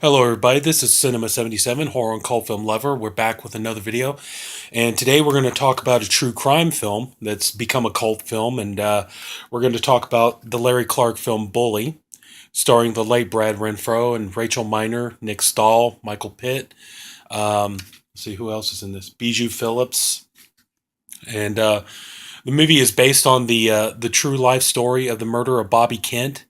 Hello, everybody. This is Sinema77, horror and cult film lover. We're back with another video, and today we're going to talk about a true crime film that's become a cult film, and we're going to talk about the Larry Clark film Bully, starring the late Brad Renfro and Rachel Miner, Nick Stahl, Michael Pitt. Let's see who else is in this. Bijou Phillips, and the movie is based on the true life story of the murder of Bobby Kent,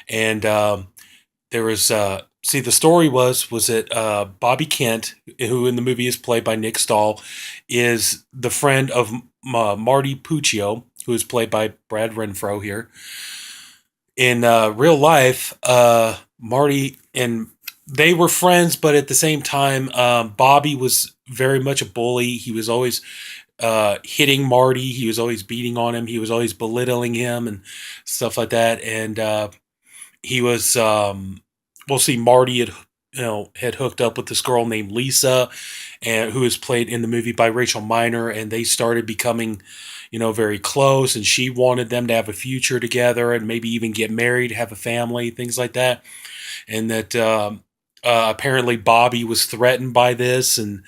and there was see the story was that Bobby Kent, who in the movie is played by Nick Stahl, is the friend of Marty Puccio, who is played by Brad Renfro here. In real life, Marty and they were friends, but at the same time, Bobby was very much a bully. He was always hitting Marty. He was always beating on him. He was always belittling him and stuff like that. And he was we'll see Marty had hooked up with this girl named Lisa, and who is played in the movie by Rachel Miner, and they started becoming very close, and she wanted them to have a future together and maybe even get married, have a family, things like that. And that apparently Bobby was threatened by this, and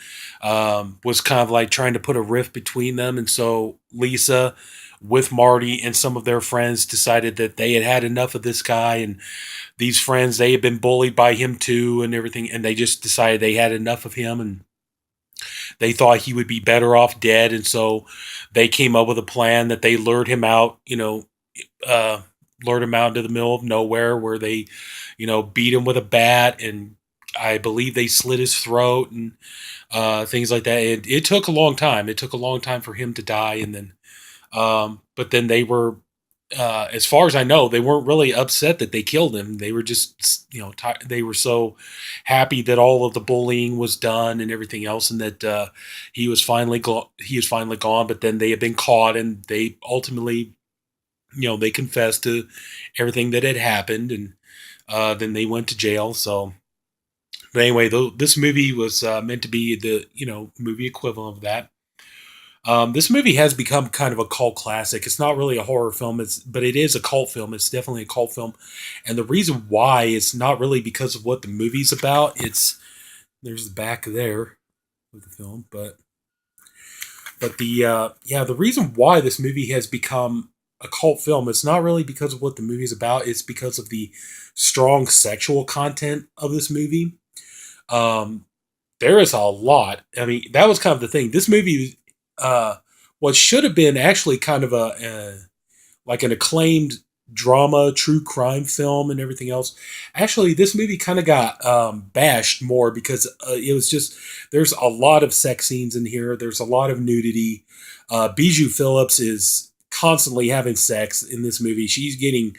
was kind of like trying to put a rift between them. And so Lisa, with Marty and some of their friends, decided that they had had enough of this guy, and these friends, they had been bullied by him too and everything, and they just decided they had enough of him, and they thought he would be better off dead. And so they came up with a plan that they lured him out, lured him out into the middle of nowhere, where they beat him with a bat, and I believe they slit his throat and things like that. It took a long time. It took a long time for him to die, and then but then they were, as far as I know, they weren't really upset that they killed him. They were just, they were so happy that all of the bullying was done and everything else, and that he was finally gone. But then they had been caught, and they ultimately, they confessed to everything that had happened, and then they went to jail. So, but anyway, this movie was meant to be the movie equivalent of that. This movie has become kind of a cult classic. It's not really a horror film, but it is a cult film. It's definitely a cult film, and the reason why it's not really because of what the movie's about. There's the back there of the film, but the reason why this movie has become a cult film, it's not really because of what the movie's about. It's because of the strong sexual content of this movie. Um, there is a lot. I mean, that was kind of the thing. This movie, what should have been actually kind of like an acclaimed drama, true crime film, and everything else. Actually, this movie kind of got bashed more because it was just, there's a lot of sex scenes in here. There's a lot of nudity. Bijou Phillips is constantly having sex in this movie. She's getting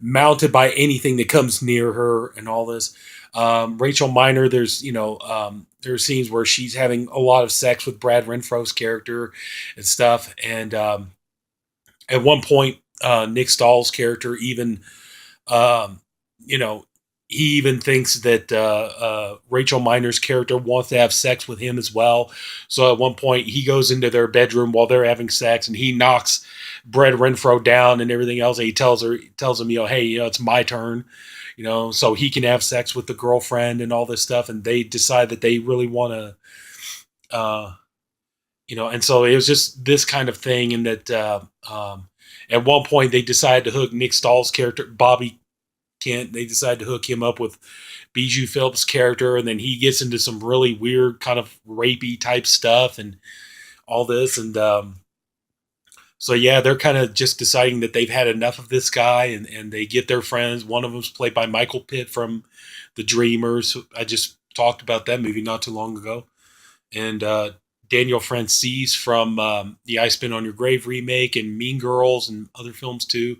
mounted by anything that comes near her and all this. Rachel Miner, there are scenes where she's having a lot of sex with Brad Renfro's character and stuff. And at one point, Nick Stahl's character even, um, you know, he even thinks that Rachel Miner's character wants to have sex with him as well. So at one point, he goes into their bedroom while they're having sex, and he knocks Brad Renfro down and everything else. And he tells him, hey, it's my turn, so he can have sex with the girlfriend and all this stuff. And they decide that they really want to, and so it was just this kind of thing. And that at one point they decided to hook Nick Stahl's character, Bobby Kent. They decided to hook him up with Bijou Phillips' character, and then he gets into some really weird kind of rapey type stuff and all this. And so yeah, they're kind of just deciding that they've had enough of this guy, and they get their friends. One of them's played by Michael Pitt from The Dreamers. I just talked about that movie not too long ago. And Daniel Francis from the I Spin on Your Grave remake and Mean Girls and other films too.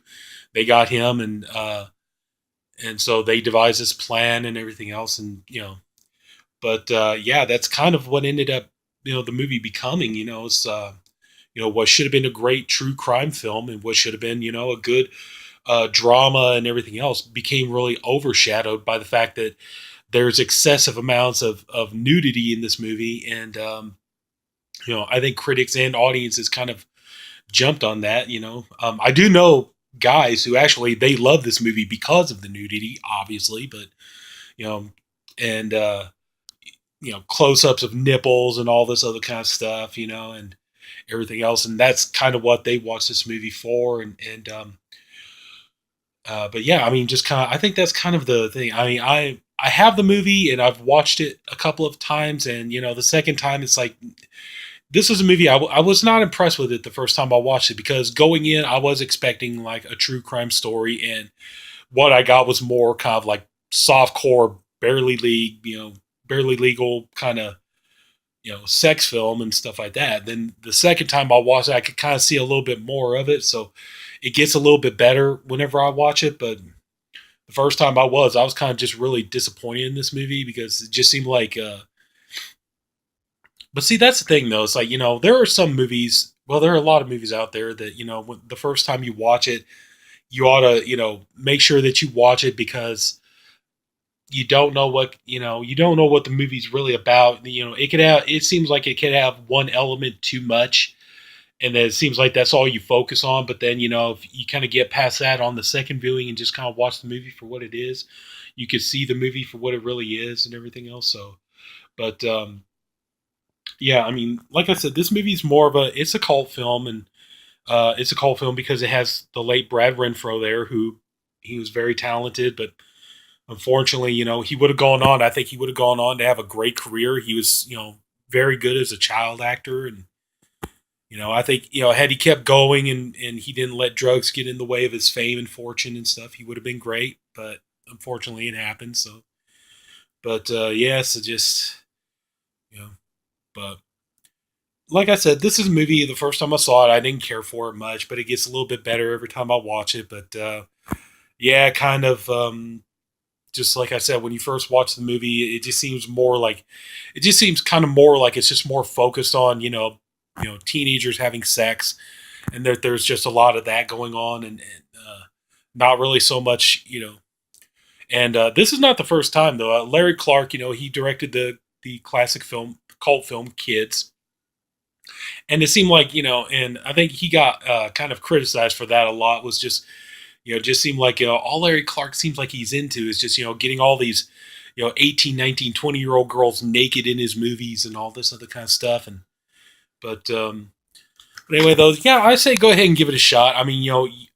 They got him, and so they devised this plan and everything else. And but yeah, that's kind of what ended up the movie becoming. It's what should have been a great true crime film, and what should have been a good drama and everything else, became really overshadowed by the fact that there's excessive amounts of nudity in this movie. And I think critics and audiences kind of jumped on that. I do know guys who actually, they love this movie because of the nudity, obviously, but you know and close-ups of nipples and all this other kind of stuff, and everything else. And that's kind of what they watched this movie for. But yeah, I mean, just kind of, I think that's kind of the thing. I mean, I have the movie and I've watched it a couple of times, and the second time it's like this was a movie I was not impressed with it the first time I watched it, because going in I was expecting like a true crime story, and what I got was more kind of like soft core, barely legal kind of sex film and stuff like that. Then the second time I watched it, I could kind of see a little bit more of it, so it gets a little bit better whenever I watch it. But the first time I was kind of just really disappointed in this movie, because it just seemed like. But see, that's the thing though. It's like there are some movies. Well, there are a lot of movies out there that when the first time you watch it, you ought to make sure that you watch it, because you don't know what the movie's really about. It seems like it could have one element too much, and then it seems like that's all you focus on. But then if you kind of get past that on the second viewing and just kind of watch the movie for what it is, you could see the movie for what it really is and everything else. So, but yeah, I mean, like I said, this movie is more of it's a cult film, and it's a cult film because it has the late Brad Renfro there, who he was very talented, but unfortunately, he would have gone on. I think he would have gone on to have a great career. He was, very good as a child actor, and I think had he kept going, and he didn't let drugs get in the way of his fame and fortune and stuff, he would have been great. But unfortunately, it happened. So, but yeah, so just you know, but like I said, this is a movie. The first time I saw it, I didn't care for it much, but it gets a little bit better every time I watch it. But yeah, kind of. Just like I said, when you first watch the movie, it just seems kind of more like it's just more focused on teenagers having sex, and there's just a lot of that going on, and not really so much. And this is not the first time though. Larry Clark, he directed the classic film, cult film Kids, and it seemed like and I think he got kind of criticized for that a lot. Was just just seemed like all Larry Clark seems like he's into is just getting all these 18, 19, 20-year old girls naked in his movies and all this other kind of stuff. And but anyway, though, yeah, I say go ahead and give it a shot. I mean,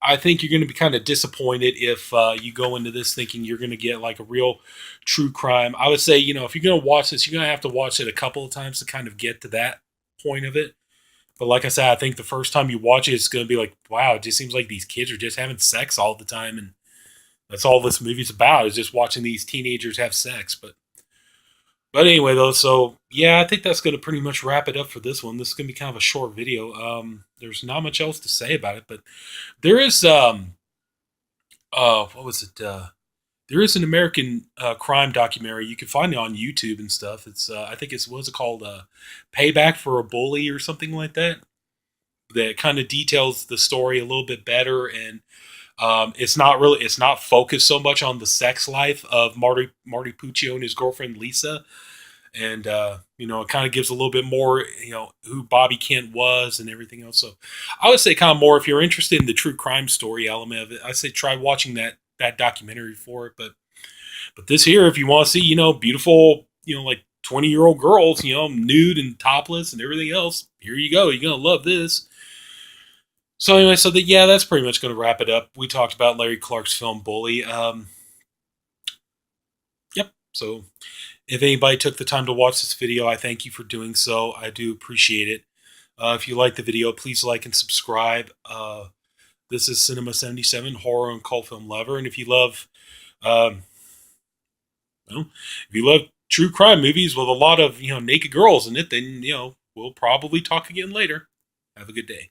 I think you're going to be kind of disappointed if you go into this thinking you're going to get like a real true crime. I would say if you're going to watch this, you're going to have to watch it a couple of times to kind of get to that point of it. But like I said, I think the first time you watch it, it's going to be like, wow, it just seems like these kids are just having sex all the time, and that's all this movie's about, is just watching these teenagers have sex. But anyway, though, so yeah, I think that's going to pretty much wrap it up for this one. This is going to be kind of a short video. There's not much else to say about it, but there is what was it? There is an American crime documentary. You can find it on YouTube and stuff. It's I think it's what's it called? Payback for a Bully or something like that. That kind of details the story a little bit better, and it's not focused so much on the sex life of Marty Puccio and his girlfriend Lisa, and it kind of gives a little bit more who Bobby Kent was and everything else. So I would say kind of more, if you're interested in the true crime story element of it, I say try watching that documentary for it. But this here, if you want to see beautiful like 20-year-old girls nude and topless and everything else, here you go. You're gonna love this. So anyway, yeah, that's pretty much going to wrap it up. We talked about Larry Clark's film Bully. Yep. So if anybody took the time to watch this video, I thank you for doing so. I do appreciate it. If you like the video, please like and subscribe. This is Sinema77, horror and cult film lover. And if you love, um, well, if you love true crime movies with a lot of naked girls in it, then we'll probably talk again later. Have a good day.